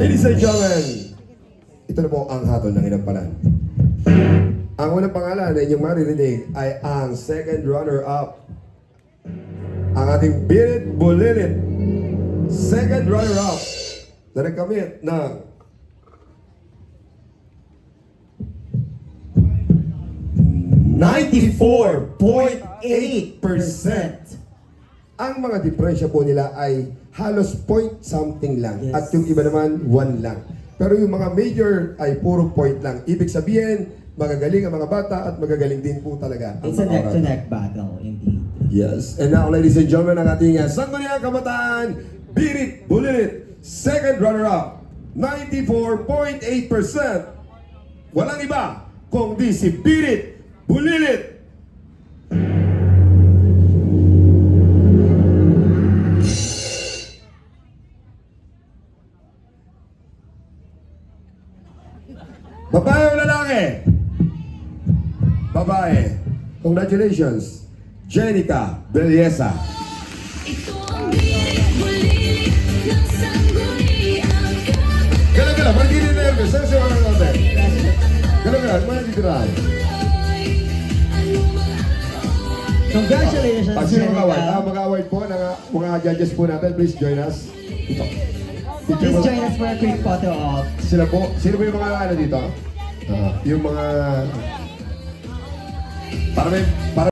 Ladies and gentlemen, ito na po ang hatol ng inampalan. Ang unang pangalan na inyong maririnig ay ang second runner-up. Ang ating Birit Bulilit, second runner-up na nagkamit ng 94.8%. Ang mga diferensya po nila ay halos point something lang. Yes. At yung iba naman, 1 lang. Pero yung mga major ay puro point lang. Ibig sabihin, magagaling ang mga bata at magagaling din po talaga ang It's a mga bata. neck-to-neck battle, indeed. Yes. And now, ladies and gentlemen, ang ating Sangguniang Kabataan, Birit Bulilit, second runner-up, 94.8%. Walang iba, kundi si Birit Bulilit. Babae o lalaki? Babae. Congratulations, Jenica Belleza. Ito ang bilit-bulilit ng sangguniang kabataan. Gala-gala, magiging nervous. Saan siya mga natin? Gala-gala, mga titirahan. Congratulations, Sino mag-award? Jenica. Mag-award po ng mga judges po natin. Please join us. Dito. Please join us for a quick photo op. Sila po. Sino po yung mga ano dito? Yung mga... Para